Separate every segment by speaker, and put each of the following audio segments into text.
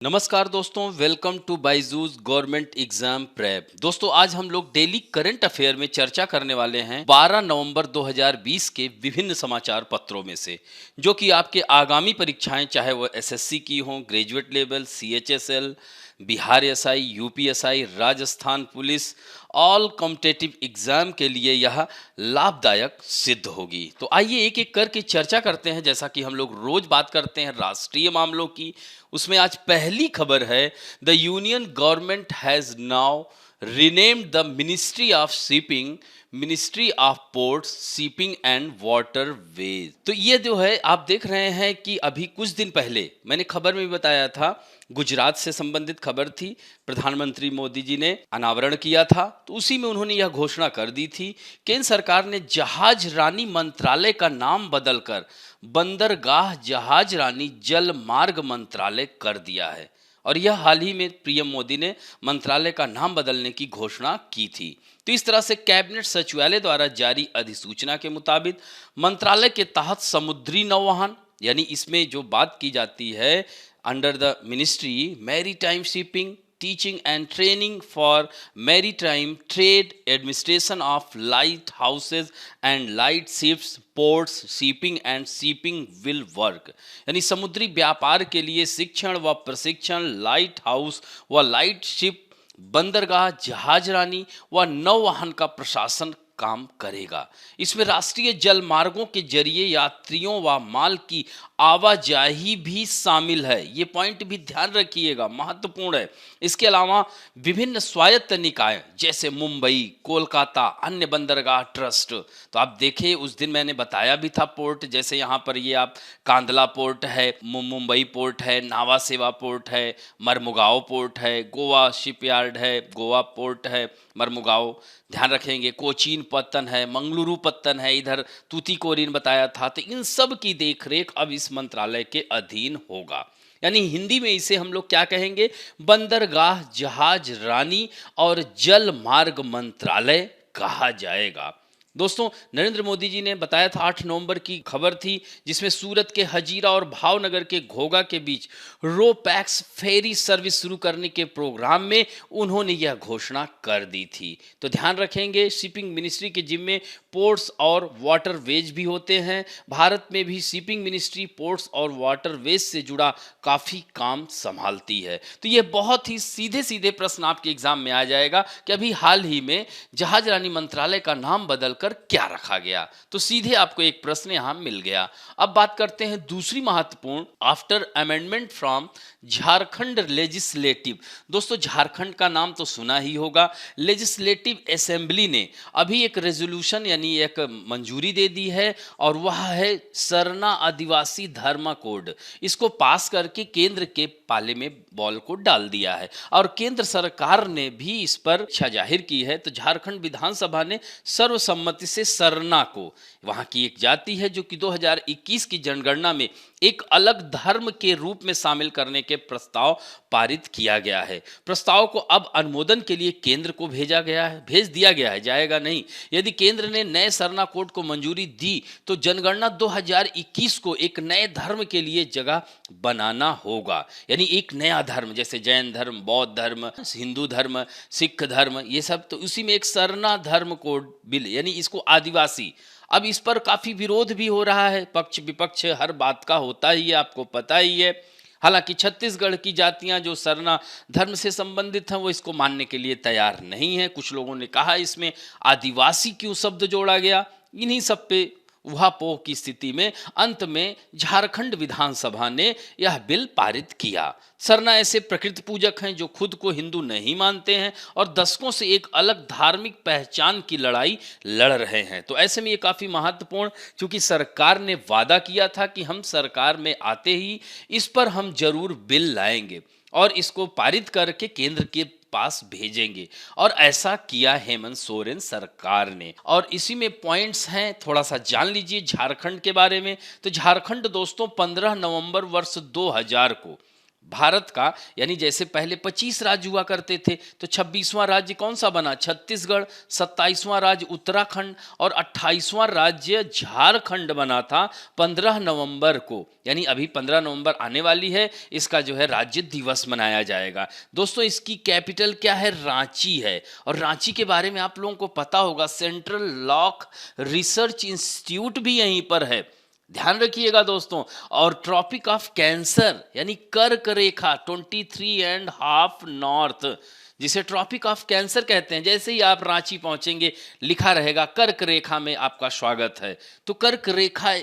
Speaker 1: नमस्कार दोस्तों, welcome to Byju's government exam prep. दोस्तों, आज हम लोग डेली करंट अफेयर में चर्चा करने वाले हैं 12 नवंबर 2020 के विभिन्न समाचार पत्रों में से, जो कि आपके आगामी परीक्षाएं, चाहे वो एसएससी की हों, graduate level, CHSL, Bihar SI, UPSI, Rajasthan police, all competitive exam के लिए यह लाभदायक सिद्ध होगी। तो आइए एक एक करके चर्चा करते हैं। जैसा कि हम लोग रोज बात करते हैं राष्ट्रीय मामलों की, उसमें आज पहली खबर है, the union government has now renamed the Ministry of Shipping ministry of ports, shipping and waterways. तो ये जो है आप देख रहे हैं कि अभी कुछ दिन पहले मैंने खबर में भी बताया था, गुजरात से संबंधित खबर थी। प्रधानमंत्री मोदी जी ने अनावरण किया था, तो उसी में उन्होंने यह घोषणा कर दी थी, केंद्र सरकार ने जहाज रानी मंत्रालय का नाम बदलकर बंदरगाह जहाज रानी जल मार्ग मंत्रालय कर दिया है। और यह हाल ही में पीएम मोदी ने मंत्रालय का नाम बदलने की घोषणा की थी। तो इस तरह से कैबिनेट सचिवालय द्वारा जारी अधिसूचना के मुताबिक मंत्रालय के तहत समुद्री नौवहन, यानी इसमें जो बात की जाती है, under the ministry maritime shipping, teaching and training for maritime trade, administration of light houses and light ships, ports, shipping and shipping will work। यानी समुद्री व्यापार के लिए शिक्षण व प्रशिक्षण, लाइट हाउस व लाइट शिप, बंदरगाह, जहाज रानी व नौवहन का प्रशासन काम करेगा। इसमें राष्ट्रीय जल मार्गों के जरिए यात्रियों व माल की आवाजाही भी शामिल है। ये पॉइंट भी ध्यान रखिएगा, महत्वपूर्ण है। इसके अलावा विभिन्न स्वायत्त निकाय जैसे मुंबई, कोलकाता, अन्य बंदरगाह ट्रस्ट। तो आप देखिए, उस दिन मैंने बताया भी था पोर्ट, जैसे यहाँ पर ये आप कांदला पोर्ट है, मुंबई पोर्ट है, नावा सेवा पोर्ट है, मरमुगांव पोर्ट है, गोवा शिपयार्ड है, गोवा पोर्ट है मरमुगांव, ध्यान रखेंगे। कोचीन पत्तन है, मंगलुरु पत्तन है, इधर तूतीकोरिन बताया था। तो इन सब की देखरेख अब इस मंत्रालय के अधीन होगा। यानी हिंदी में इसे हम लोग क्या कहेंगे, बंदरगाह जहाज रानी और जल मार्ग मंत्रालय कहा जाएगा। दोस्तों, नरेंद्र मोदी जी ने बताया था, 8 नवंबर की खबर थी, जिसमें सूरत के हजीरा और भावनगर के घोघा के बीच रो पैक्स फेरी सर्विस शुरू करने के प्रोग्राम में उन्होंने यह घोषणा कर दी थी। तो ध्यान रखेंगे, शिपिंग मिनिस्ट्री के जिम्मे पोर्ट्स और वाटरवेज भी होते हैं। भारत में भी शिपिंग मिनिस्ट्री पोर्ट्स और वाटरवेज से जुड़ा काफ़ी काम संभालती है। तो ये बहुत ही सीधे सीधे प्रश्न आपके एग्जाम में आ जाएगा कि अभी हाल ही में जहाज रानी मंत्रालय का नाम बदल कर क्या रखा गया। तो सीधे आपको एक प्रश्न यहां मिल गया। अब बात करते हैं दूसरी महत्वपूर्ण, after amendment from Jharkhand legislative. दोस्तों, झारखंड का नाम तो सुना ही होगा। लेजिस्लेटिव असेंबली ने अभी एक रेजोल्यूशन यानी एक मंजूरी दे दी है, और वह है सरना आदिवासी धर्म कोड। इसको पास करके केंद्र के पाले में बॉल को डाल दिया है, और केंद्र सरकार ने भी इस पर इच्छा जाहिर की है। तो झारखंड विधानसभा ने सर्वसम्मति से सरना को, वहां की एक जाति है जो कि 2021 की जनगणना में एक अलग धर्म के रूप में शामिल करने के प्रस्ताव पारित किया गया है। प्रस्ताव को अब अनुमोदन के लिए केंद्र को भेज दिया गया है, जाएगा नहीं। यदि केंद्र ने नए सरना कोड को मंजूरी दी तो जनगणना 2021 को एक नए धर्म के लिए जगह बनाना होगा। यानी एक नया धर्म, जैसे जैन धर्म, बौद्ध धर्म, हिंदू धर्म, सिख धर्म, ये सब, तो उसी में एक सरना धर्म कोड बिल, यानी इसको आदिवासी। अब इस पर काफी विरोध भी हो रहा है, पक्ष विपक्ष हर बात का होता ही है, आपको पता ही है। हालांकि छत्तीसगढ़ की जातियां जो सरना धर्म से संबंधित हैं, वो इसको मानने के लिए तैयार नहीं है। कुछ लोगों ने कहा इसमें आदिवासी क्यों शब्द जोड़ा गया। इन्हीं सब पे उहापोह की स्थिति में अंत में झारखंड विधानसभा ने यह बिल पारित किया। सरना ऐसे प्रकृति पूजक हैं जो खुद को हिंदू नहीं मानते हैं और दशकों से एक अलग धार्मिक पहचान की लड़ाई लड़ रहे हैं। तो ऐसे में ये काफ़ी महत्वपूर्ण, क्योंकि सरकार ने वादा किया था कि हम सरकार में आते ही इस पर हम जरूर बिल लाएंगे और इसको पारित करके केंद्र के पास भेजेंगे, और ऐसा किया हेमंत सोरेन सरकार ने। और इसी में पॉइंट्स हैं, थोड़ा सा जान लीजिए झारखंड के बारे में। तो झारखंड दोस्तों 15 नवंबर वर्ष 2000 को भारत का, यानी जैसे पहले 25 राज्य हुआ करते थे, तो 26वां राज्य कौन सा बना? छत्तीसगढ़। 27वां राज्य उत्तराखंड और 28वां राज्य झारखंड बना था 15 नवंबर को। यानी अभी 15 नवंबर आने वाली है, इसका जो है राज्य दिवस मनाया जाएगा। दोस्तों इसकी कैपिटल क्या है? रांची है। और रांची के बारे में आप लोगों को पता होगा, सेंट्रल लॉक रिसर्च इंस्टीट्यूट भी यहीं पर है, ध्यान रखिएगा दोस्तों। और ट्रॉपिक ऑफ कैंसर यानी कर्क रेखा 23.5 नॉर्थ, जिसे ट्रॉपिक ऑफ कैंसर कहते हैं, जैसे ही आप रांची पहुंचेंगे लिखा रहेगा कर्क रेखा में आपका स्वागत है। तो कर्क रेखा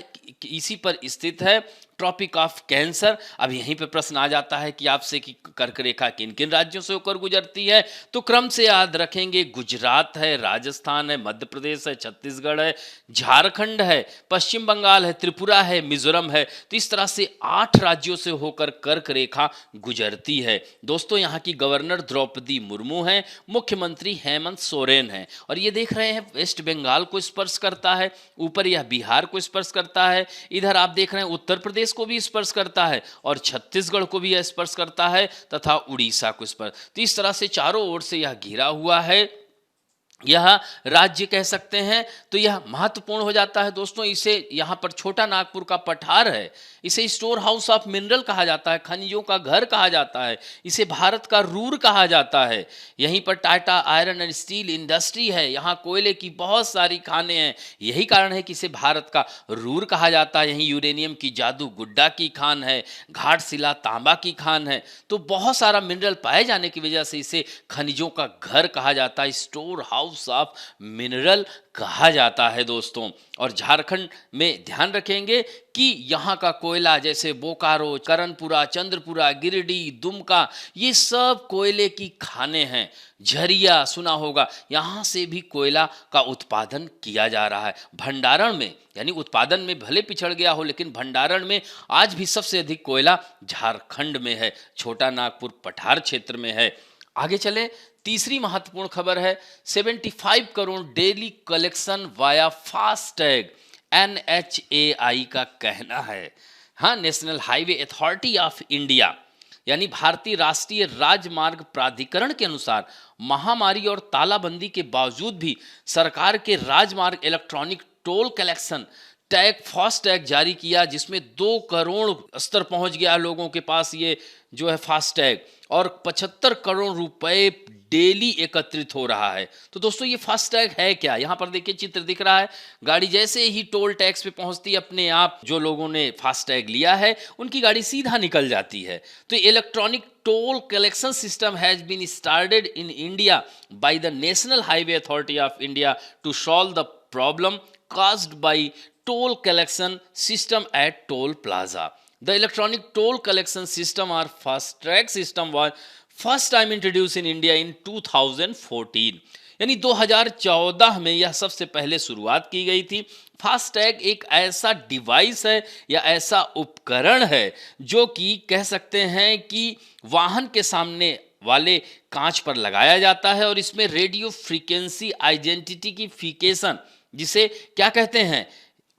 Speaker 1: इसी पर स्थित है, ट्रॉपिक ऑफ कैंसर। अब यहीं पे प्रश्न आ जाता है कि आपसे कि कर्क रेखा किन किन राज्यों से होकर गुजरती है, तो क्रम से याद रखेंगे, गुजरात है, राजस्थान है, मध्य प्रदेश है, छत्तीसगढ़ है, झारखंड है, पश्चिम बंगाल है, त्रिपुरा है, मिजोरम है। तो इस तरह से 8 राज्यों से होकर कर्क रेखा गुजरती है। दोस्तों यहाँ की गवर्नर द्रौपदी मुर्मू हैं, मुख्यमंत्री हेमंत सोरेन हैं। और ये देख रहे हैं वेस्ट बंगाल को स्पर्श करता है, ऊपर यह बिहार को स्पर्श करता है, इधर आप देख रहे हैं उत्तर प्रदेश को भी स्पर्श करता है और छत्तीसगढ़ को भी यह स्पर्श करता है तथा उड़ीसा को स्पर्श। तो इस तरह से चारों ओर से यह घिरा हुआ है, यह राज्य कह सकते हैं। तो यह महत्वपूर्ण हो जाता है दोस्तों। इसे यहाँ पर छोटा नागपुर का पठार है, इसे स्टोर हाउस ऑफ मिनरल कहा जाता है, खनिजों का घर कहा जाता है, इसे भारत का रूर कहा जाता है। यहीं पर Tata iron and steel industry है, यहाँ कोयले की बहुत सारी खानें हैं, यही कारण है कि इसे भारत का रूर कहा जाता है। यहीं यूरेनियम की जादू गुड्डा की खान है, घाटशिला तांबा की खान है। तो बहुत सारा मिनरल पाए जाने की वजह से इसे खनिजों का घर कहा जाता है, स्टोर हाउस ऑफ मिनरल कहा जाता है दोस्तों। और झारखंड में ध्यान रखेंगे कि यहाँ का कोयला जैसे बोकारो, करनपुरा, चंद्रपुरा, गिरिडीह, दुमका, ये सब कोयले की खानें हैं। झरिया सुना होगा, यहाँ से भी कोयला का उत्पादन किया जा रहा है। भंडारण में, यानी उत्पादन में भले पिछड़ गया हो, लेकिन भंडारण में आज भी सबसे अधिक कोयला झारखंड में है, छोटा नागपुर पठार क्षेत्र में है। आगे चले, तीसरी महत्वपूर्ण खबर है 75 crore daily collection via FASTag, NHAI का कहना है। हाँ, national Highway Authority of India यानी भारतीय राष्ट्रीय राजमार्ग प्राधिकरण के अनुसार महामारी और तालाबंदी के बावजूद भी सरकार के राजमार्ग electronic toll collection tag FASTag जारी किया, जिसमें 2 करोड़ स्तर पहुंच गया लोगों के पास ये जो है फास्टैग, और 75 करोड़ रुपए डेली एकत्रित हो रहा है। तो दोस्तों ये फास्टैग है क्या? यहाँ पर देखिए चित्र दिख रहा है, गाड़ी जैसे ही टोल टैक्स पे पहुंचती है, अपने आप जो लोगों ने फास्टैग लिया है उनकी गाड़ी सीधा निकल जाती है। तो electronic toll collection system has been started in India by the National Highway Authority of India to solve the problem caused by toll collection system at toll plaza. The electronic toll collection system or FASTag system was first time introduced in India in 2014. यानी 2014 में यह सबसे पहले शुरुआत की गई थी। FASTag एक ऐसा डिवाइस है या ऐसा उपकरण है जो कि कह सकते हैं कि वाहन के सामने वाले कांच पर लगाया जाता है और इसमें रेडियो फ्रीक्वेंसी आइडेंटिफिकेशन, जिसे क्या कहते हैं,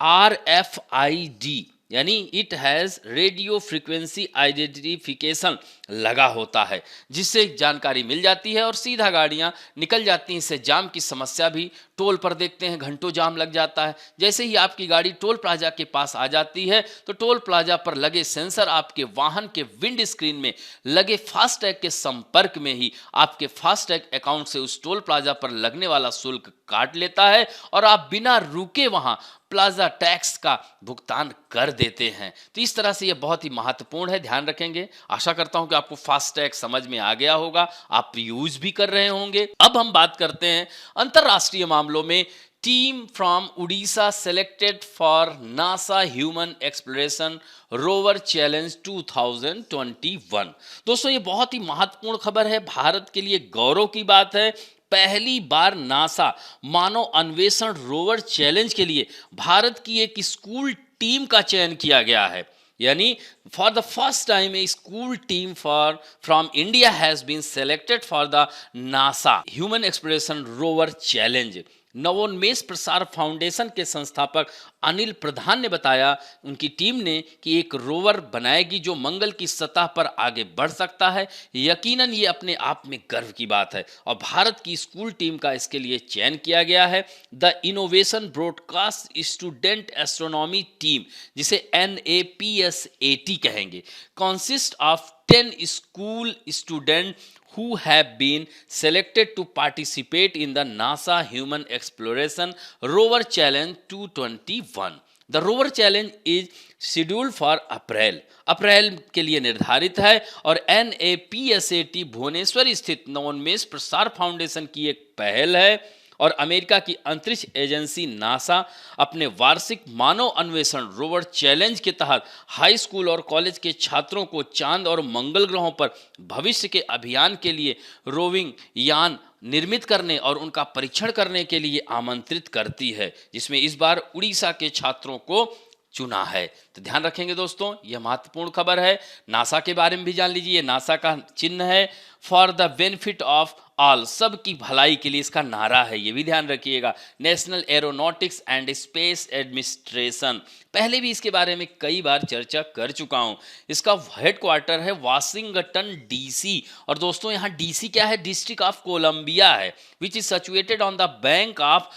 Speaker 1: RFID, यानी it has radio frequency identification लगा होता है, जिससे जानकारी मिल जाती है और सीधा गाड़ियां निकल जाती हैं। इससे जाम की समस्या भी, टोल पर देखते हैं घंटों जाम लग जाता है। जैसे ही आपकी गाड़ी टोल प्लाजा के पास आ जाती है तो टोल प्लाजा पर लगे सेंसर आपके वाहन के विंड स्क्रीन में लगे फास्टैग के संपर्क में ही आपके फास्टैग अकाउंट से उस टोल प्लाजा पर लगने वाला शुल्क काट लेता है और आप बिना रुके वहां प्लाजा टैक्स का भुगतान कर देते हैं। तो इस तरह से यह बहुत ही महत्वपूर्ण है, ध्यान रखेंगे। आशा करता हूं कि आपको फास्टैग समझ में आ गया होगा, आप यूज भी कर रहे होंगे। अब हम बात करते हैं अंतरराष्ट्रीय मामलों में। Team from Orissa selected for NASA human exploration rover challenge 2021। दोस्तों ये बहुत ही महत्वपूर्ण खबर है, भारत के लिए गौरव की बात है। पहली बार नासा मानव अन्वेषण रोवर चैलेंज के लिए भारत की एक स्कूल टीम का चयन किया गया है। यानी for the first time a school team from India has been selected for the NASA human exploration rover challenge. Navonmesh Prasar foundation के संस्थापक अनिल प्रधान ने बताया उनकी टीम ने कि एक रोवर बनाएगी जो मंगल की सतह पर आगे बढ़ सकता है। यकीनन ये अपने आप में गर्व की बात है और भारत की स्कूल टीम का इसके लिए चयन किया गया है। The innovation broadcast student astronomy team, जिसे NAPSAT कहेंगे, consist of 10 school student who have been selected to participate in the NASA Human Exploration Rover Challenge 221. The Rover Challenge is scheduled for अप्रैल के लिए निर्धारित है और NAPSAT भुवनेश्वर स्थित नवोन्मेष Prasar foundation की एक पहल है और अमेरिका की अंतरिक्ष एजेंसी नासा अपने वार्षिक मानव अन्वेषण रोवर चैलेंज के तहत हाई स्कूल और कॉलेज के छात्रों को चांद और मंगल ग्रहों पर भविष्य के अभियान के लिए रोविंग यान निर्मित करने और उनका परीक्षण करने के लिए आमंत्रित करती है, जिसमें इस बार उड़ीसा के छात्रों को चुना है। तो ध्यान रखेंगे दोस्तों, यह महत्वपूर्ण खबर है। नासा के बारे में भी जान लीजिए। नासा का चिन्ह है for the benefit of all, सबकी भलाई के लिए इसका नारा है, ये भी ध्यान रखिएगा। National aeronautics and space administration, पहले भी इसके बारे में कई बार चर्चा कर चुका हूं। इसका हेडक्वार्टर है वाशिंगटन DC और दोस्तों यहाँ DC क्या है, डिस्ट्रिक्ट ऑफ कोलंबिया है, which is situated on the bank of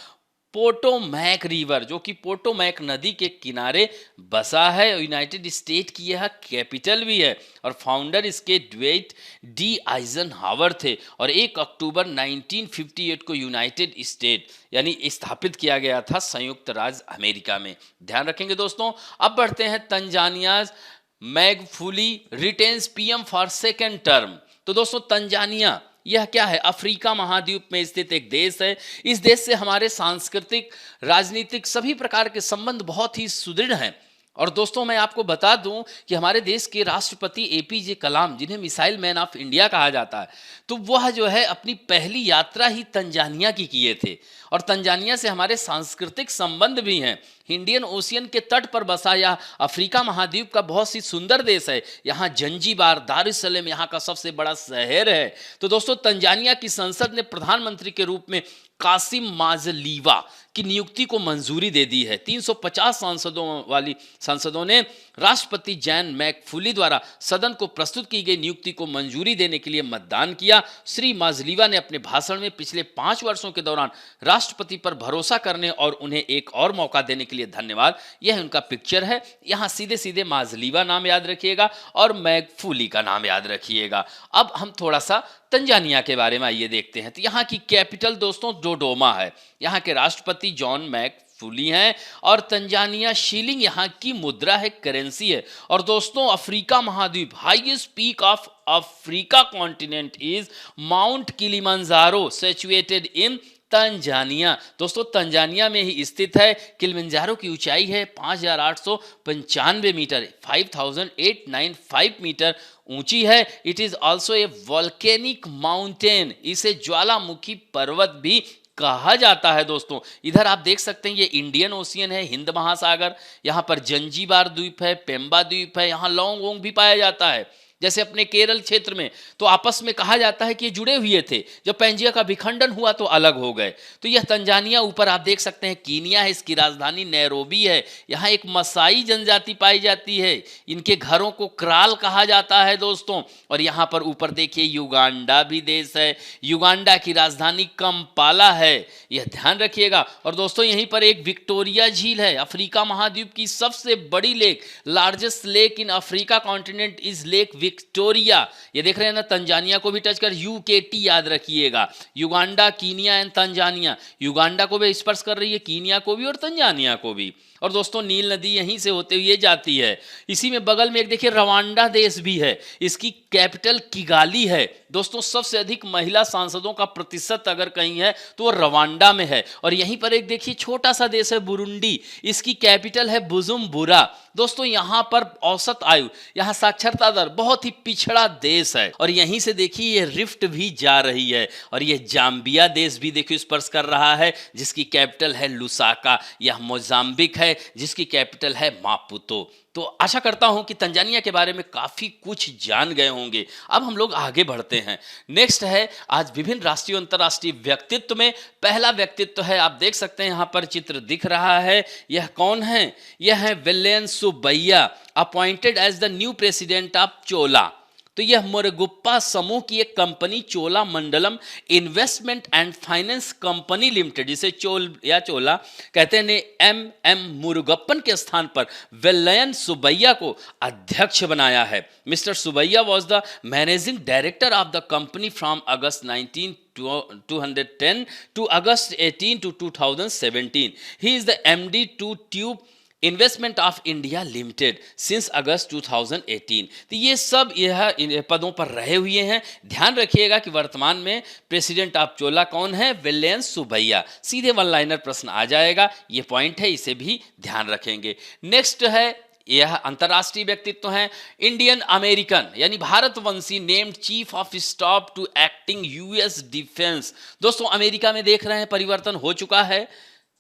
Speaker 1: Potomac river, जो कि पोटोमैक नदी के किनारे बसा है। यूनाइटेड स्टेट की यह कैपिटल भी है और फाउंडर इसके ड्वेट D आइजनहावर थे और 1 अक्टूबर 1958 को यूनाइटेड स्टेट यानी स्थापित किया गया था संयुक्त राज्य अमेरिका में। ध्यान रखेंगे दोस्तों। अब बढ़ते हैं Tanzania Magufuli retains PM for second term. तो दोस्तों तंजानिया यह क्या है, अफ्रीका महाद्वीप में स्थित एक देश है। इस देश से हमारे सांस्कृतिक, राजनीतिक सभी प्रकार के संबंध बहुत ही सुदृढ़ हैं। और दोस्तों मैं आपको बता दूं कि हमारे देश के राष्ट्रपति APJ कलाम, जिन्हें मिसाइल मैन ऑफ इंडिया कहा जाता है, तो वह जो है अपनी पहली यात्रा ही तंजानिया की किए थे और तंजानिया से हमारे सांस्कृतिक संबंध भी हैं। इंडियन ओशियन के तट पर बसा यह अफ्रीका महाद्वीप का बहुत ही सुंदर देश है। यहाँ जंजीबार, दारुसलेम यहाँ का सबसे बड़ा शहर है। तो दोस्तों तंजानिया की संसद ने प्रधानमंत्री के रूप में कासिम माजलीवा की नियुक्ति को मंजूरी दे दी है। 350 सांसदों ने राष्ट्रपति जैन मैगफुली द्वारा सदन को प्रस्तुत की गई नियुक्ति को मंजूरी देने के लिए मतदान किया। श्री माजलीवा ने अपने भाषण में पिछले 5 वर्षों के दौरान राष्ट्रपति पर भरोसा करने और उन्हें एक और मौका देने के लिए धन्यवाद, यह उनका पिक्चर है। यहाँ सीधे सीधे माजलीवा नाम याद रखिएगा और मैगफुली का नाम याद रखिएगा। अब हम थोड़ा सा तंजानिया के बारे में आइए देखते हैं। तो यहाँ की कैपिटल दोस्तों डोडोमा है। यहाँ के राष्ट्रपति जॉन मैगफुली हैं और तंजानिया शिलिंग यहाँ की मुद्रा है, करेंसी है। और दोस्तों अफ्रीका महाद्वीप, highest peak of Africa continent is mount Kilimanjaro situated in Tanzania. दोस्तों तंजानिया में ही स्थित है। किलिमंजारो की ऊंचाई है 5895 मीटर, 5895 मीटर ऊंची है। It is also a volcanic mountain, इसे ज्वालामुखी पर्वत भी कहा जाता है। दोस्तों इधर आप देख सकते हैं ये इंडियन ओशियन है, हिंद महासागर, यहाँ पर जंजीबार द्वीप है, पेम्बा द्वीप है, यहाँ लॉन्ग वोंग भी पाया जाता है। जैसे अपने केरल क्षेत्र में तो आपस में कहा जाता है कि ये जुड़े हुए थे, जब पैंजिया का विखंडन हुआ तो अलग हो गए। तो यह तंजानिया, ऊपर आप देख सकते हैं कीनिया है, इसकी राजधानी नैरोबी है। यहाँ एक मसाई जनजाति पाई जाती है, इनके घरों को क्राल कहा जाता है दोस्तों। और यहाँ पर ऊपर देखिए युगांडा भी देश है, युगांडा की राजधानी कंपाला है, यह ध्यान रखिएगा। और दोस्तों यहीं पर एक विक्टोरिया झील है, अफ्रीका महाद्वीप की सबसे बड़ी lake, largest lake in Africa continent is lake Victoria. ये देख रहे हैं ना, तंजानिया को भी टच कर UKT याद रखिएगा, Uganda, Kenya and Tanzania. Uganda को भी स्पर्श कर रही है, कीनिया को भी और तंजानिया को भी। और दोस्तों नील नदी यहीं से होते हुए जाती है। इसी में बगल में एक देखिए रवांडा देश भी है, इसकी कैपिटल किगाली है। दोस्तों सबसे अधिक महिला सांसदों का प्रतिशत अगर कहीं है तो वो रवांडा में है। और यहीं पर एक देखिए छोटा सा देश है बुरुंडी, इसकी कैपिटल है बुजुम्बुरा। दोस्तों यहाँ पर औसत आयु, यहाँ साक्षरता दर, बहुत ही पिछड़ा देश है। और यहीं से देखिए ये रिफ्ट भी जा रही है और ये जाम्बिया देश भी देखिए स्पर्श कर रहा है, जिसकी कैपिटल है लुसाका। यह मोजाम्बिक है, है जिसकी कैपिटल है मापुतो। तो आशा करता हूं कि तंजानिया के बारे में काफी कुछ जान गए होंगे। अब हम लोग आगे बढ़ते हैं। नेक्स्ट है आज विभिन्न राष्ट्रीय और अंतर्राष्ट्रीय व्यक्तित्व में पहला व्यक्तित्व है, आप देख सकते हैं यहां पर चित्र दिख रहा है। यह कौन है? यह है William Subbaiah, appointed as the new president of Chola. तो यह मुरुगप्पा समूह की एक company Chola Mandalam investment and finance company limited, जिसे चोला कहते हैं, ने एम मुरुगप्पन के स्थान पर विलियम सुब्बैया को अध्यक्ष बनाया है। Mister Subbaiah was the managing director of the company from August 1910 to August 18 to 2017. He is the MD to Tube investment of India limited since August 2018। तो ये सब यह पदों पर रहे हुए हैं। ध्यान रखिएगा कि वर्तमान में प्रेसिडेंट ऑफ चोला कौन है? विलियम सुब्बैया। सीधे वन लाइनर प्रश्न आ जाएगा, ये पॉइंट है, इसे भी ध्यान रखेंगे। नेक्स्ट है, यह अंतर्राष्ट्रीय व्यक्तित्व है, इंडियन अमेरिकन यानी भारतवंशी named chief of staff to acting US defence. दोस्तों अमेरिका में देख रहे हैं परिवर्तन हो चुका है।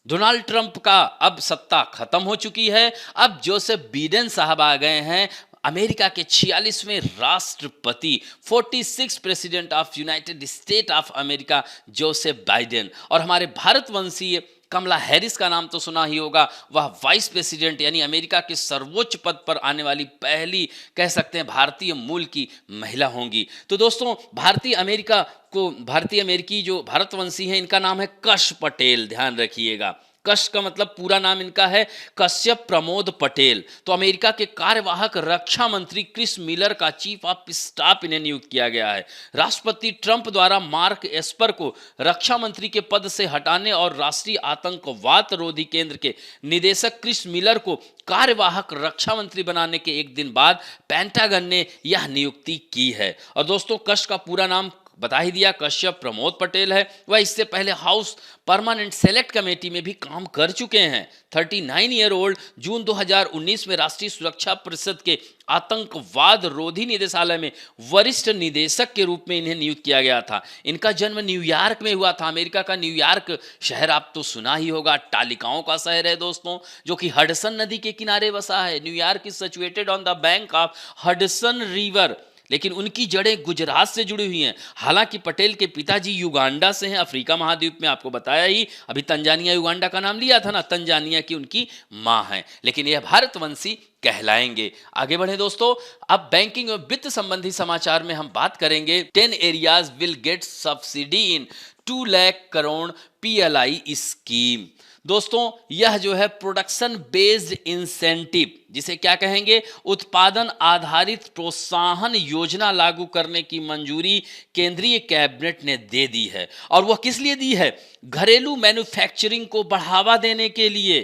Speaker 1: डोनाल्ड ट्रंप का अब सत्ता खत्म हो चुकी है। अब जोसेफ बिडेन साहब आ गए हैं, अमेरिका के 46वें राष्ट्रपति, 46 president of United state of America Joseph Biden. और हमारे भारतवंशीय कमला हैरिस का नाम तो सुना ही होगा, वह वाइस प्रेसिडेंट यानी अमेरिका के सर्वोच्च पद पर आने वाली पहली कह सकते हैं भारतीय मूल की महिला होंगी। तो दोस्तों भारतीय अमेरिकी जो भारतवंशी हैं इनका नाम है कश पटेल, ध्यान रखिएगा। कश का मतलब पूरा नाम इनका है कश्यप प्रमोद पटेल। तो अमेरिका के कार्यवाहक रक्षा मंत्री क्रिस मिलर का चीफ ऑफ स्टाफ इन्हें नियुक्त किया गया है। राष्ट्रपति ट्रंप द्वारा मार्क एस्पर को रक्षा मंत्री के पद से हटाने और राष्ट्रीय आतंकवाद रोधी केंद्र के निदेशक क्रिस मिलर को कार्यवाहक रक्षा मंत्री बनाने के एक दिन बाद पेंटागन ने यह नियुक्ति की है। और दोस्तों कश का पूरा नाम बता ही दिया, कश्यप प्रमोद पटेल है। वह इससे पहले हाउस परमानेंट सेलेक्ट कमेटी में भी काम कर चुके हैं। 39 ईयर ओल्ड, जून 2019 में राष्ट्रीय सुरक्षा परिषद के आतंकवाद रोधी निदेशालय में वरिष्ठ निदेशक के रूप में इन्हें नियुक्त किया गया था। इनका जन्म न्यूयॉर्क में हुआ था। अमेरिका का न्यूयॉर्क शहर आप तो सुना ही होगा, तालिकाओं का शहर है दोस्तों, जो कि हडसन नदी के किनारे बसा है। New York is situated on the bank of Hudson river, लेकिन उनकी जड़ें गुजरात से जुड़ी हुई हैं। हालांकि पटेल के पिताजी युगांडा से हैं, अफ्रीका महाद्वीप में, आपको बताया ही, अभी तंजानिया युगांडा का नाम लिया था ना, तंजानिया की उनकी मां है, लेकिन यह भारतवंशी कहलाएंगे। आगे बढ़े दोस्तों, अब बैंकिंग और वित्त संबंधी समाचार में हम बात करेंगे। 10 areas will get subsidy in 2 lakh crore PLI scheme. दोस्तों यह जो है प्रोडक्शन बेस्ड इंसेंटिव, जिसे क्या कहेंगे, उत्पादन आधारित प्रोत्साहन योजना लागू करने की मंजूरी केंद्रीय कैबिनेट ने दे दी है। और वह किस लिए दी है? घरेलू मैन्युफैक्चरिंग को बढ़ावा देने के लिए,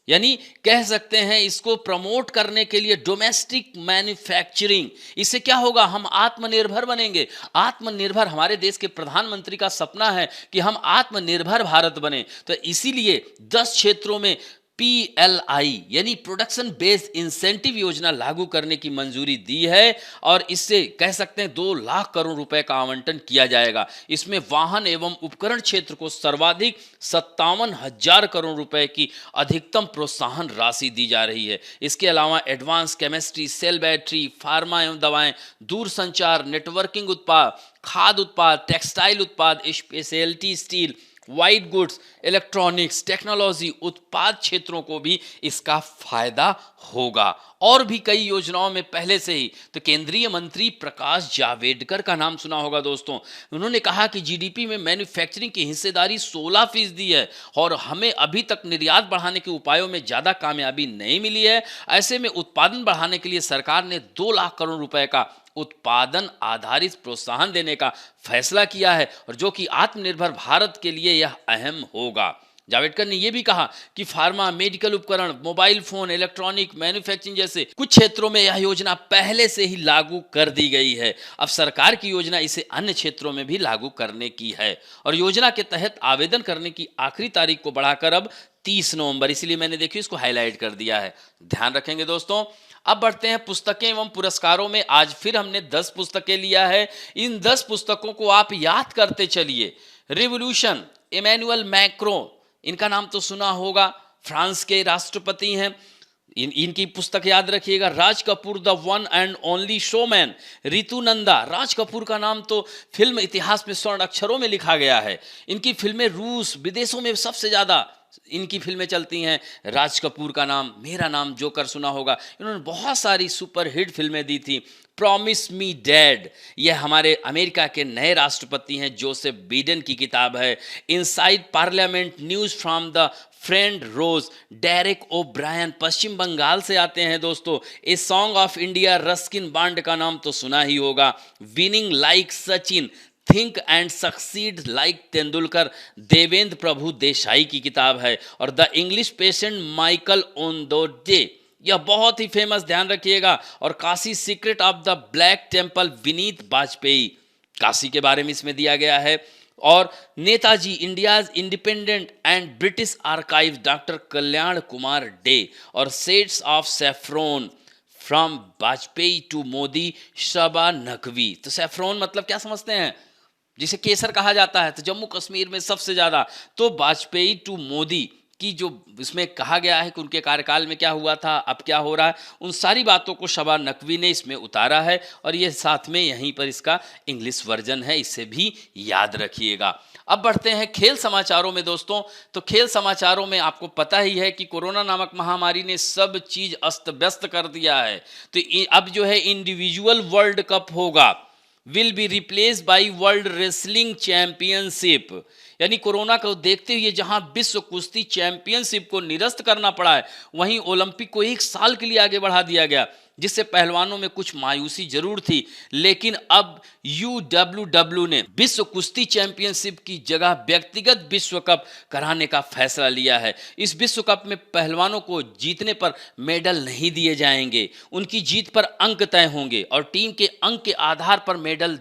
Speaker 1: यानी कह सकते हैं इसको प्रमोट करने के लिए, डोमेस्टिक मैन्युफैक्चरिंग। इससे क्या होगा? हम आत्मनिर्भर बनेंगे। आत्मनिर्भर हमारे देश के प्रधानमंत्री का सपना है कि हम आत्मनिर्भर भारत बने। तो इसीलिए 10 क्षेत्रों में PLI यानी प्रोडक्शन बेस्ड इंसेंटिव योजना लागू करने की मंजूरी दी है। और इससे कह सकते हैं 2 लाख करोड़ रुपए का आवंटन किया जाएगा। इसमें वाहन एवं उपकरण क्षेत्र को सर्वाधिक 57,000 करोड़ रुपए की अधिकतम प्रोत्साहन राशि दी जा रही है। इसके अलावा advance chemistry, cell battery, pharma एवं दवाएं, दूरसंचार, नेटवर्किंग उत्पाद, खाद्य उत्पाद, टेक्सटाइल उत्पाद, speciality steel, white goods, electronics, technology उत्पाद क्षेत्रों को भी इसका फायदा होगा। और भी कई योजनाओं में पहले से ही, तो केंद्रीय मंत्री प्रकाश जावड़ेकर का नाम सुना होगा दोस्तों। उन्होंने कहा कि GDP में मैन्युफैक्चरिंग की हिस्सेदारी 16% है और हमें अभी तक निर्यात बढ़ाने के उपायों में ज़्यादा कामयाबी नहीं मिली है। ऐसे में उत्पादन बढ़ाने के लिए सरकार ने 2 लाख करोड़ रुपए का उत्पादन आधारित प्रोत्साहन देने का फैसला किया है, और जो कि आत्मनिर्भर भारत के लिए यह अहम होगा। जावड़ेकर ने यह भी कहा कि फार्मा, मेडिकल उपकरण, मोबाइल फोन, इलेक्ट्रॉनिक मैन्युफैक्चरिंग जैसे कुछ क्षेत्रों में यह योजना पहले से ही लागू कर दी गई है। अब सरकार की योजना इसे अन्य क्षेत्रों में भी लागू करने की है। और योजना के तहत आवेदन करने की आखिरी तारीख को बढ़ाकर अब 30 नवंबर, इसलिए मैंने देखिए इसको हाईलाइट कर दिया है, ध्यान रखेंगे दोस्तों। अब बढ़ते हैं पुस्तकें एवं पुरस्कारों में। आज फिर हमने 10 पुस्तकें लिया है। इन 10 पुस्तकों को आप याद करते चलिए। रिवॉल्यूशन, इमैनुअल मैक्रों, इनका नाम तो सुना होगा, फ्रांस के राष्ट्रपति हैं। इनकी पुस्तक याद रखिएगा, Raj Kapoor the one and only showman. Ritu Nanda, Raj Kapoor का नाम तो फिल्म इतिहास में स्वर्ण अक्षरों में लिखा गया है। इनकी फिल्में रूस विदेशों में सबसे ज़्यादा इनकी फिल्में चलती हैं। राज कपूर का नाम, मेरा नाम जोकर सुना होगा, इन्होंने बहुत सारी सुपर हिट फिल्में दी थी। प्रॉमिस मी डैड, यह हमारे अमेरिका के नए राष्ट्रपति हैं जोसेफ बिडेन की किताब है। Inside parliament, news from the front row, Derek O'Brien Paschim Bengal से आते हैं दोस्तों। A song of India, Ruskin Bond का नाम तो सुना ही होगा। Winning like Sachin, think and succeed like Tendulkar, Devendra Prabhu Desai की किताब है। और the English patient, Michael Ondaatje, यह बहुत ही फेमस, ध्यान रखिएगा। और Kashi secret of the black temple, Vineet Vajpayee, Kashi के बारे में इसमें दिया गया है। और Netaji, India's independent and British archive, doctor Kalyan Kumar De. और sets of saffron, from Vajpayee to Modi, Saba Naqvi. तो सेफ्रोन मतलब क्या समझते हैं, जिसे केसर कहा जाता है, तो जम्मू कश्मीर में सबसे ज़्यादा। तो वाजपेयी टू मोदी की जो इसमें कहा गया है कि उनके कार्यकाल में क्या हुआ था, अब क्या हो रहा है, उन सारी बातों को शबा नकवी ने इसमें उतारा है। और ये साथ में यहीं पर इसका इंग्लिश वर्जन है, इसे भी याद रखिएगा। अब बढ़ते हैं खेल समाचारों में दोस्तों। तो खेल समाचारों में आपको पता ही है कि कोरोना नामक महामारी ने सब चीज़ अस्त व्यस्त कर दिया है। तो अब जो है इंडिविजुअल वर्ल्ड कप होगा, will be replace by world wrestling championship. यानी कोरोना को देखते हुए जहां विश्व कुश्ती चैंपियनशिप को निरस्त करना पड़ा है, वहीं ओलंपिक को 1 साल के लिए आगे बढ़ा दिया गया, जिससे पहलवानों में कुछ मायूसी जरूर थी। लेकिन अब UWW ने विश्व कुश्ती चैंपियनशिप की जगह व्यक्तिगत विश्व कप कराने का फैसला लिया है। इस विश्व कप में पहलवानों को जीतने पर मेडल नहीं दिए जाएंगे, उनकी जीत पर अंक तय होंगे और टीम के अंक के आधार पर मेडल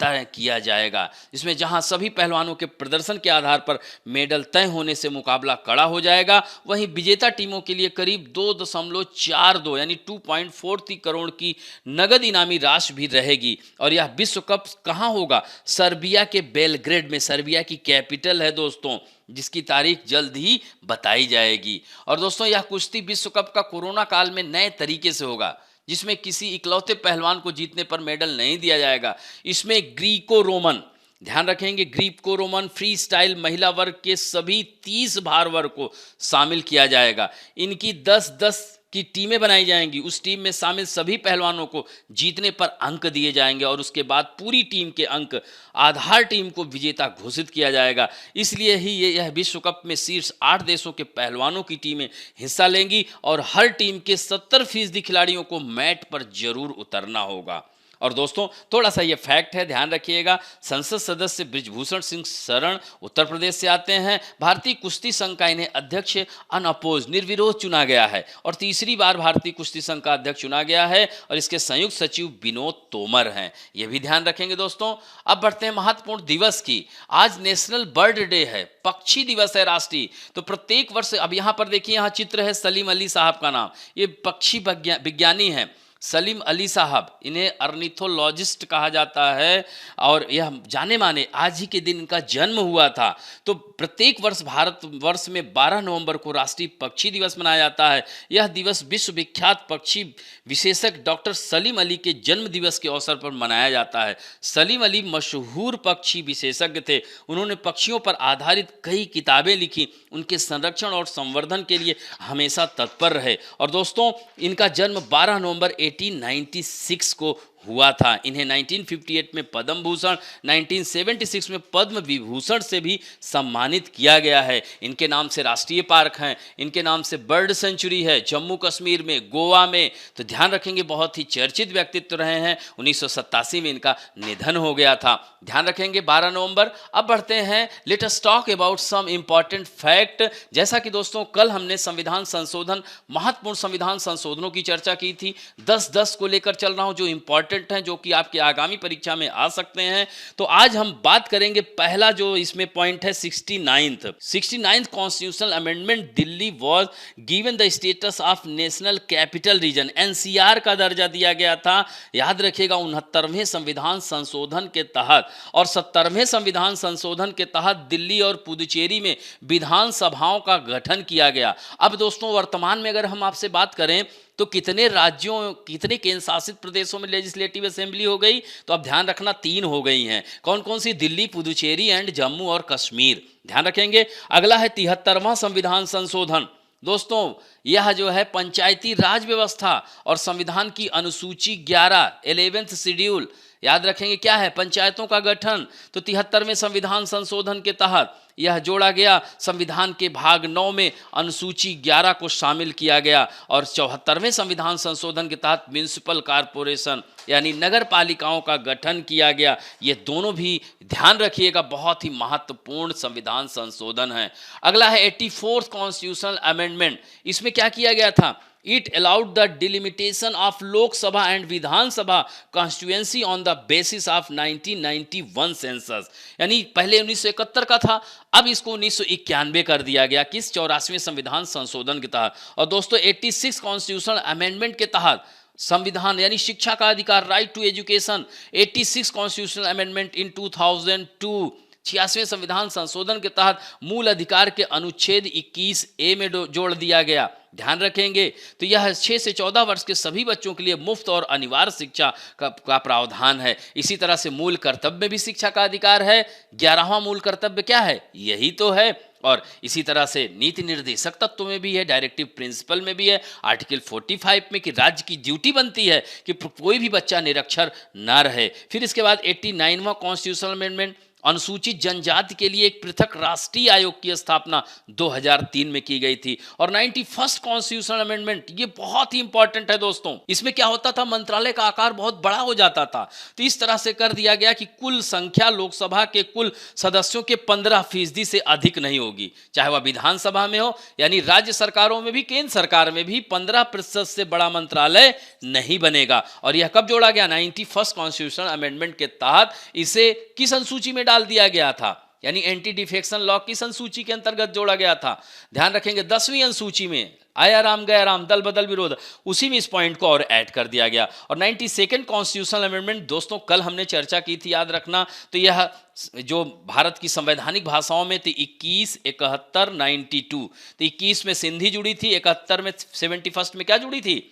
Speaker 1: तय किया जाएगा। इसमें जहां सभी पहलवानों के प्रदर्शन के आधार पर मेडल तय होने से मुकाबला कड़ा हो जाएगा, वहीं विजेता टीमों के लिए करीब 2.42 यानी 2.43 करोड़ की नगद इनामी राशि भी रहेगी। और यह विश्व कप कहां होगा, सर्बिया के बेलग्रेड में, सर्बिया की कैपिटल है दोस्तों, जिसकी तारीख जल्द ही बताई जाएगी। और दोस्तों यह कुश्ती विश्व कप का कोरोना काल में नए तरीके से होगा, जिसमें किसी इकलौते पहलवान को जीतने पर मेडल नहीं दिया जाएगा। इसमें ग्रीको रोमन, ध्यान रखेंगे, ग्रीको रोमन फ्री स्टाइल महिला वर्ग के सभी 30 भार वर्ग को शामिल किया जाएगा। इनकी 10-10 की टीमें बनाई जाएंगी। उस टीम में शामिल सभी पहलवानों को जीतने पर अंक दिए जाएंगे और उसके बाद पूरी टीम के अंक आधार टीम को विजेता घोषित किया जाएगा। इसलिए ही यह विश्व कप में शीर्ष 8 देशों के पहलवानों की टीमें हिस्सा लेंगी और हर टीम के 70% खिलाड़ियों को मैट पर जरूर उतरना होगा। और दोस्तों थोड़ा सा ये फैक्ट है, ध्यान रखिएगा, संसद सदस्य बृजभूषण सिंह शरण उत्तर प्रदेश से आते हैं। भारतीय कुश्ती संघ का इन्हें अध्यक्ष अनअपोज निर्विरोध चुना गया है और तीसरी बार भारतीय कुश्ती संघ का अध्यक्ष चुना गया है। और इसके संयुक्त सचिव विनोद तोमर हैं, ये भी ध्यान रखेंगे दोस्तों। अब बढ़ते हैं महत्वपूर्ण दिवस की। आज नेशनल बर्ड डे है, पक्षी दिवस है राष्ट्रीय। तो प्रत्येक वर्ष, अब यहाँ पर देखिए, यहाँ चित्र है सलीम अली साहब का नाम, ये पक्षी विज्ञानी हैं सलीम अली साहब, इन्हें अर्निथोलॉजिस्ट कहा जाता है और यह जाने माने आज ही के दिन इनका जन्म हुआ था। तो प्रत्येक वर्ष भारतवर्ष में 12 नवंबर को राष्ट्रीय पक्षी दिवस मनाया जाता है। यह दिवस विश्व विख्यात पक्षी विशेषज्ञ डॉक्टर सलीम अली के जन्म दिवस के अवसर पर मनाया जाता है। सलीम अली मशहूर पक्षी विशेषज्ञ थे, उन्होंने पक्षियों पर आधारित कई किताबें लिखी, उनके संरक्षण और संवर्धन के लिए हमेशा तत्पर रहे। और दोस्तों इनका जन्म 12 नवंबर 1896 को हुआ था। इन्हें 1958 में पद्म भूषण, 1976 में पद्म विभूषण से भी सम्मानित किया गया है। इनके नाम से राष्ट्रीय पार्क हैं, इनके नाम से बर्ड सेंचुरी है जम्मू कश्मीर में, गोवा में। तो ध्यान रखेंगे, बहुत ही चर्चित व्यक्तित्व रहे हैं। 1987 में इनका निधन हो गया था, ध्यान रखेंगे 12 नवंबर। अब बढ़ते हैं, let us talk about some important fact. जैसा कि दोस्तों कल हमने संविधान संशोधन, महत्वपूर्ण संविधान संशोधनों की चर्चा की थी, 10-10 को लेकर चल रहा हूं जो इंपॉर्टेंट इंपॉर्टेंट हैं जो कि आपके आगामी परीक्षा में आ सकते हैं। तो आज हम बात करेंगे, पहला जो इसमें पॉइंट है 69th constitutional amendment, Delhi was given the status of national capital region, NCR का दर्जा दिया गया था। याद रखिएगा 69वें संविधान संशोधन के तहत और 70वें संविधान संशोधन के तहत दिल्ली और पुदुचेरी में विधानसभाओं का गठन किया गया। अब दोस्तों वर्तमान में अगर हम आपसे बात करें तो कितने राज्यों, कितने केंद्र शासित प्रदेशों में लेजिस्लेटिव असेंबली हो गई, तो अब ध्यान रखना 3 हो गई हैं। कौन कौन सी? दिल्ली, पुदुचेरी एंड जम्मू और कश्मीर, ध्यान रखेंगे। अगला है 73वां संविधान संशोधन। दोस्तों यह जो है पंचायती राज व्यवस्था और संविधान की अनुसूची 11 11th शेड्यूल, याद रखेंगे क्या है? पंचायतों का गठन। तो 73वें संविधान संशोधन के तहत यह जोड़ा गया। संविधान के भाग 9 में अनुसूची 11 को शामिल किया गया और 74वें संविधान संशोधन के तहत म्युनिसिपल कॉरपोरेशन यानी नगर पालिकाओं का गठन किया गया। ये दोनों भी ध्यान रखिएगा, बहुत ही महत्वपूर्ण संविधान संशोधन है। अगला है 84th कॉन्स्टिट्यूशनल अमेंडमेंट। इसमें क्या किया गया था? It allowed the delimitation of Lok Sabha and Vidhan Sabha constituency on the basis of 1991 census, यानी पहले 1971 का था, अब इसको 1991 कर दिया गया। किस? 84वें संविधान संशोधन के तहत। और दोस्तों 86 कॉन्स्टिट्यूशनल अमेंडमेंट के तहत संविधान यानी शिक्षा का अधिकार, right to education, 86 constitutional amendment in 2002, 86वें संविधान संशोधन के तहत मूल अधिकार के अनुच्छेद 21A में जोड़ दिया गया। ध्यान रखेंगे। तो यह 6 से 14 वर्ष के सभी बच्चों के लिए मुफ्त और अनिवार्य शिक्षा का प्रावधान है। इसी तरह से मूल कर्तव्य में भी शिक्षा का अधिकार है। 11वां मूल कर्तव्य क्या है? यही तो है। और इसी तरह से नीति निर्देशक तत्व में भी है, डायरेक्टिव प्रिंसिपल में भी है, आर्टिकल 45 में कि राज्य की ड्यूटी बनती है कि कोई भी बच्चा निरक्षर ना रहे। फिर इसके बाद 89वां कॉन्स्टिट्यूशनल अमेंडमेंट, अनुसूचित जनजाति के लिए एक पृथक राष्ट्रीय आयोग की स्थापना 2003 में की गई थी। और 91st कॉन्स्टिट्यूशनल अमेंडमेंट, ये बहुत ही इंपॉर्टेंट है दोस्तों। इसमें क्या होता था? मंत्रालय का आकार बहुत बड़ा हो जाता था, तो इस तरह से कर दिया गया कि कुल संख्या लोकसभा के कुल सदस्यों के 15% से अधिक नहीं होगी, चाहे वह विधानसभा में हो यानी राज्य सरकारों में भी, केंद्र सरकार में भी 15% से बड़ा मंत्रालय नहीं बनेगा। और यह कब जोड़ा गया? 91st कॉन्स्टिट्यूशनल अमेंडमेंट के तहत इसे किस अनुसूची में डाल दिया गया था? यानी एंटी डिफेक्शन लॉ की अनुसूची के अंतर्गत जोड़ा गया था। ध्यान रखेंगे 10वीं अनुसूची में आया राम गया राम, दल बदल विरोध, उसी में इस पॉइंट को और ऐड कर दिया गया। और 92nd कॉन्स्टिट्यूशनल अमेंडमेंट, दोस्तों कल हमने चर्चा की थी, याद रखना। तो यह जो भारत की संवैधानिक भाषाओं में थी 21, 71, 92। तो 21 में सिंधी जुड़ी थी, 71 में 71 में क्या जुड़ी थी?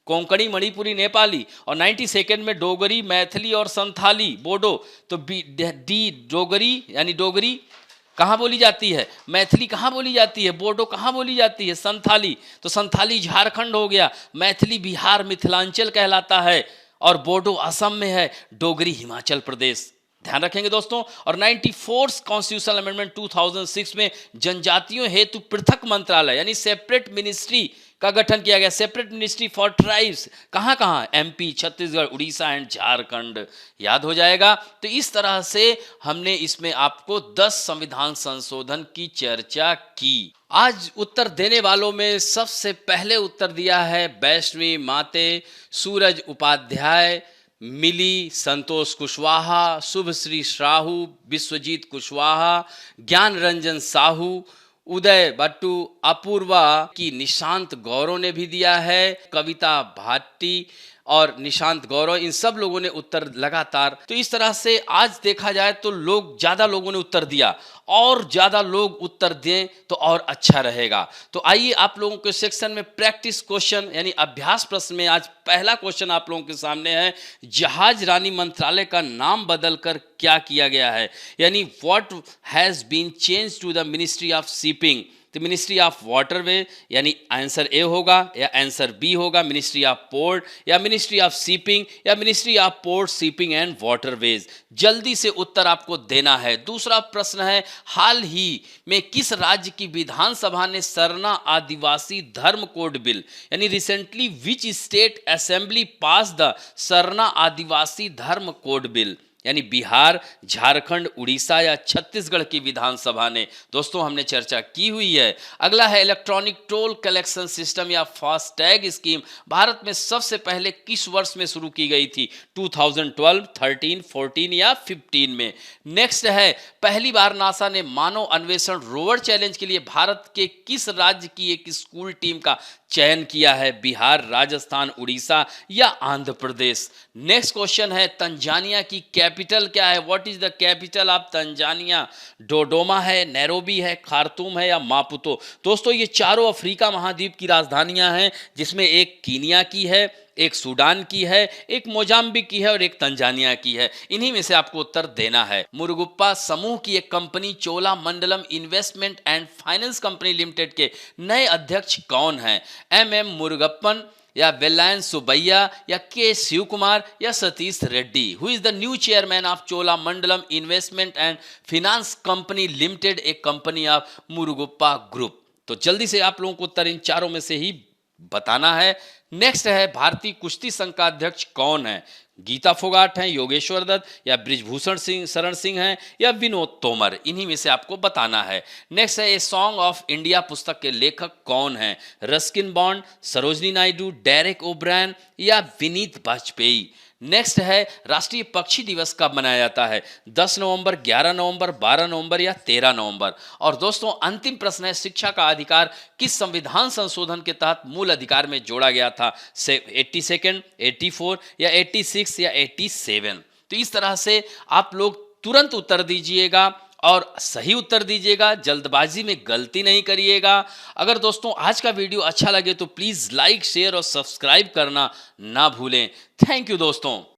Speaker 1: कोंकणी, मणिपुरी, नेपाली। और 92nd में डोगरी, मैथिली और संथाली, बोडो। तो डी डोगरी यानी डोगरी कहाँ बोली जाती है? मैथिली कहाँ बोली जाती है? बोडो कहाँ बोली जाती है? संथाली। तो संथाली झारखंड हो गया, मैथिली बिहार मिथिलांचल कहलाता है और बोडो असम में है, डोगरी हिमाचल प्रदेश। ध्यान रखेंगे दोस्तों। और 94th कॉन्स्टिट्यूशनल अमेंडमेंट 2006 में जनजातियों हेतु पृथक मंत्रालय यानी सेपरेट मिनिस्ट्री का गठन किया गया। सेपरेट मिनिस्ट्री फॉर ट्राइब्स, कहाँ कहाँ? MP, छत्तीसगढ़, उड़ीसा एंड झारखंड, याद हो जाएगा। तो इस तरह से हमने इसमें आपको 10 संविधान संशोधन की चर्चा की। आज उत्तर देने वालों में सबसे पहले उत्तर दिया है वैष्णवी माते, सूरज उपाध्याय, मिली, संतोष कुशवाहा, शुभश्री साहू, विश्वजीत कुशवाहा, ज्ञान रंजन साहू, उदय बट्टू, अपूर्वा की निशांत गौरव ने भी दिया है, कविता भाटी और निशांत गौरव, इन सब लोगों ने उत्तर लगातार। तो इस तरह से आज देखा जाए तो ज़्यादा लोगों ने उत्तर दिया, और ज़्यादा लोग उत्तर दें तो और अच्छा रहेगा। तो आइए आप लोगों के सेक्शन में प्रैक्टिस क्वेश्चन यानी अभ्यास प्रश्न में आज पहला क्वेश्चन आप लोगों के सामने है, जहाज रानी मंत्रालय का नाम बदलकर क्या किया गया है? यानी what has been change to the ministry of shipping. तो मिनिस्ट्री ऑफ वाटरवे यानी आंसर ए होगा या आंसर बी होगा, मिनिस्ट्री ऑफ पोर्ट या मिनिस्ट्री ऑफ शिपिंग या ministry of port shipping and waterways. जल्दी से उत्तर आपको देना है। दूसरा प्रश्न है, हाल ही में किस राज्य की विधानसभा ने सरना आदिवासी धर्म कोड बिल यानी recently which state assembly pass the Sarna Adivasi Dharma code bill? यानी बिहार, झारखंड, उड़ीसा या छत्तीसगढ़ की विधानसभा ने? दोस्तों हमने चर्चा की हुई है। अगला है इलेक्ट्रॉनिक टोल कलेक्शन सिस्टम या फास्टैग स्कीम भारत में सबसे पहले किस वर्ष में शुरू की गई थी? 2012, 13, 14 या 15 में? नेक्स्ट है पहली बार नासा ने मानव अन्वेषण रोवर चैलेंज के लिए भारत के किस राज्य की एक स्कूल टीम का चयन किया है? बिहार, राजस्थान, उड़ीसा या आंध्र प्रदेश? नेक्स्ट क्वेश्चन है तंजानिया की कैपिटल क्या है? What is the capital of Tanzania? Dodoma है, नैरोबी है, खार्तूम है या मापुतो? दोस्तों ये चारों अफ्रीका महाद्वीप की राजधानियां हैं, जिसमें एक कीनिया की है, एक सूडान की है, एक मोजाम्बिक की है और एक तंजानिया की है। इन्हीं में से आपको उत्तर देना है। मुरुगुप्पा समूह की एक company Chola Mandalam investment and finance company limited के नए अध्यक्ष कौन हैं? MM मुरुगप्पन या वेलायन सुबैया या के शिव कुमार या Satish Reddy? Who is the new chairman of Chola Mandalam investment and finance company limited, a company of Murugappa group? तो जल्दी से आप लोगों को उत्तर इन चारों में से ही बताना है। नेक्स्ट है भारतीय कुश्ती संघ का अध्यक्ष कौन है? गीता फोगाट हैं, योगेश्वर दत्त या ब्रिजभूषण सिंह शरण सिंह हैं या विनोद तोमर? इन्हीं में से आपको बताना है। नेक्स्ट है ए सॉन्ग ऑफ इंडिया पुस्तक के लेखक कौन हैं? Ruskin bond, Sarojini Naidu, Derek O'Brien या विनीत वाजपेयी? नेक्स्ट है राष्ट्रीय पक्षी दिवस कब मनाया जाता है? 10 नवंबर, 11 नवंबर, 12 नवंबर या 13 नवंबर? और दोस्तों अंतिम प्रश्न है शिक्षा का अधिकार किस संविधान संशोधन के तहत मूल अधिकार में जोड़ा गया था? 82nd, 84 या 86 या 87? तो इस तरह से आप लोग तुरंत उत्तर दीजिएगा और सही उत्तर दीजिएगा, जल्दबाजी में गलती नहीं करिएगा। अगर दोस्तों आज का वीडियो अच्छा लगे तो प्लीज़ लाइक, शेयर और सब्सक्राइब करना ना भूलें। थैंक यू दोस्तों।